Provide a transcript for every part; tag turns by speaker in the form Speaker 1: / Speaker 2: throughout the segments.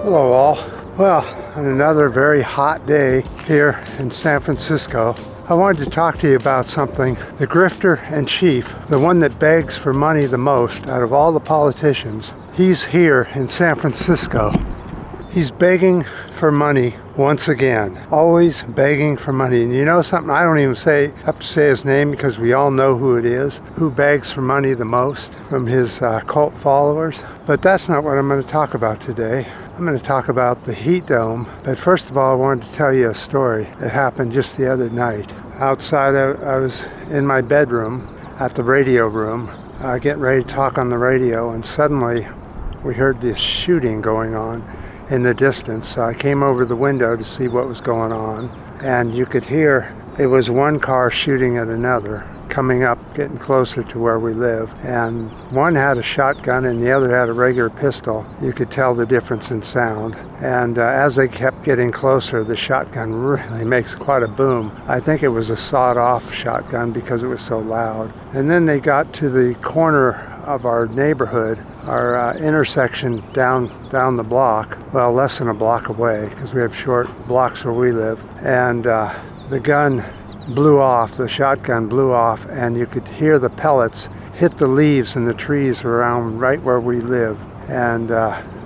Speaker 1: Hello all. Well, on another very hot day here in San Francisco, I wanted to talk to you about something. The grifter and chief, the one that begs for money the most out of all the politicians, he's here in San Francisco. He's begging for money once again, always begging for money. And you know something, I don't even have to say his name because we all know who it is, who begs for money the most from his cult followers. But that's not what I'm going to talk about today. I'm going to talk about the heat dome. But first of all, I wanted to tell you a story that happened just the other night. Outside, I was in my bedroom at the radio room, getting ready to talk on the radio, and suddenly we heard this shooting going on in the distance. So I came over the window to see what was going on, and you could hear it was one car shooting at another, coming up, getting closer to where we live. And one had a shotgun and the other had a regular pistol. You could tell the difference in sound. And as they kept getting closer, the shotgun really makes quite a boom. I think it was a sawed-off shotgun because it was so loud. And then they got to the corner of our neighborhood, our intersection down the block, well, less than a block away, because we have short blocks where we live. And the gun blew off, the shotgun blew off, and you could hear the pellets hit the leaves and the trees around right where we live. And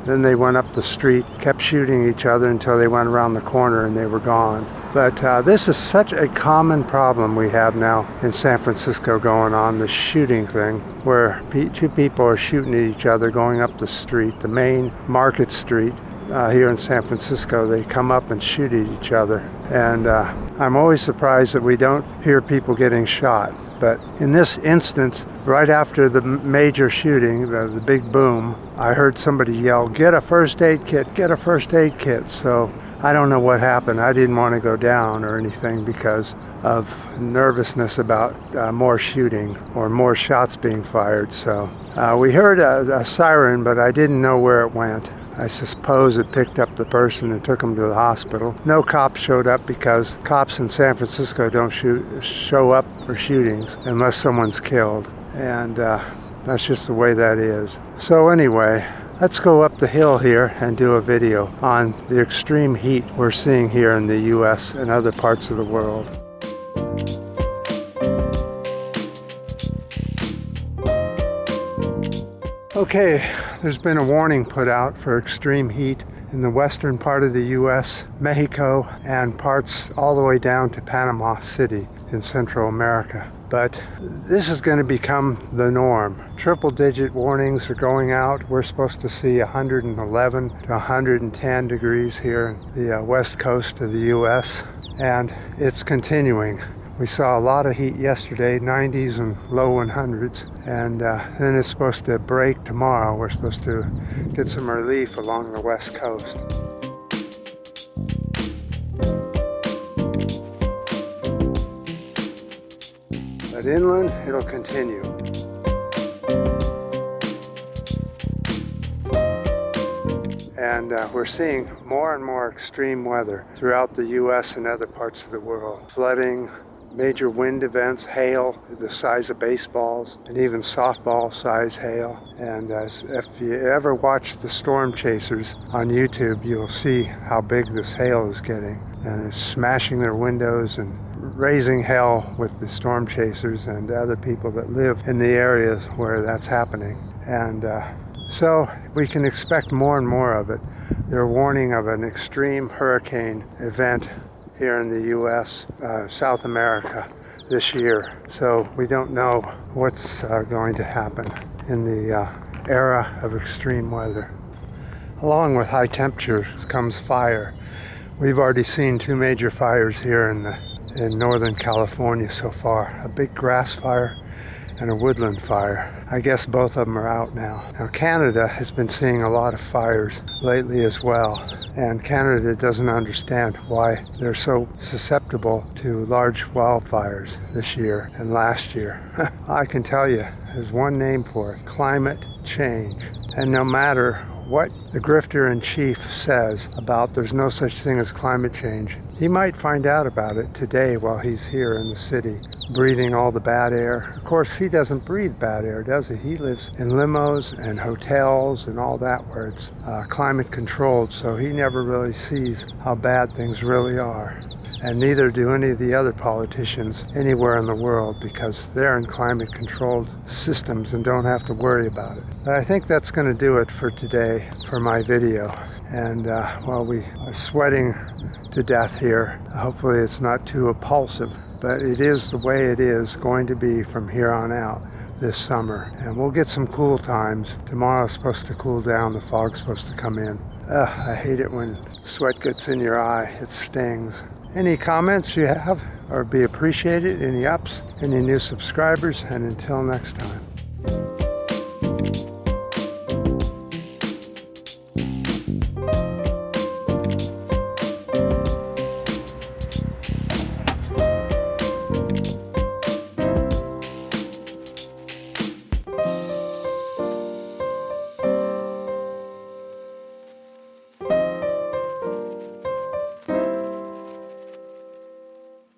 Speaker 1: then they went up the street, kept shooting each other until they went around the corner and they were gone. But this is such a common problem we have now in San Francisco going on, the shooting thing, where two people are shooting at each other going up the street, the main market street. Here in San Francisco, they come up and shoot at each other. And I'm always surprised that we don't hear people getting shot. But in this instance, right after the major shooting, the big boom, I heard somebody yell, "Get a first aid kit, get a first aid kit." So I don't know what happened. I didn't want to go down or anything because of nervousness about more shooting or more shots being fired. So we heard a siren, but I didn't know where it went. I suppose it picked up the person and took him to the hospital. No cops showed up because cops in San Francisco don't show up for shootings unless someone's killed. And that's just the way that is. So anyway, let's go up the hill here and do a video on the extreme heat we're seeing here in the U.S. and other parts of the world. Okay, there's been a warning put out for extreme heat in the western part of the U.S., Mexico, and parts all the way down to Panama City in Central America. But this is going to become the norm. Triple-digit warnings are going out. We're supposed to see 111 to 110 degrees here in the west coast of the U.S., and it's continuing. We saw a lot of heat yesterday, 90s and low 100s, and then it's supposed to break tomorrow. We're supposed to get some relief along the west coast. But inland, it'll continue. And we're seeing more and more extreme weather throughout the U.S. and other parts of the world. Flooding, major wind events, hail the size of baseballs, and even softball-size hail. And if you ever watch the storm chasers on YouTube, you'll see how big this hail is getting. And it's smashing their windows and raising hell with the storm chasers and other people that live in the areas where that's happening. And so we can expect more and more of it. They're warning of an extreme hurricane event here in the U.S., South America this year. So we don't know what's going to happen in the era of extreme weather. Along with high temperatures comes fire. We've already seen two major fires here in Northern California so far. A big grass fire and a woodland fire. I guess both of them are out now. Now Canada has been seeing a lot of fires lately as well, and Canada doesn't understand why they're so susceptible to large wildfires this year and last year. I can tell you, there's one name for it: climate change. And no matter what the grifter in chief says about there's no such thing as climate change, He might find out about it today while he's here in the city, breathing all the bad air. Of course, he doesn't breathe bad air, does he? He lives in limos and hotels and all that where it's climate controlled, so he never really sees how bad things really are. And neither do any of the other politicians anywhere in the world, because they're in climate controlled systems and don't have to worry about it. But I think that's going to do it for today for my video. And well, we are sweating to death here. Hopefully it's not too repulsive, but it is the way it is going to be from here on out this summer. And we'll get some cool times. Tomorrow's supposed to cool down, the fog's supposed to come in. I hate it when sweat gets in your eye, it stings. Any comments you have or be appreciated, any ups, any new subscribers, and until next time.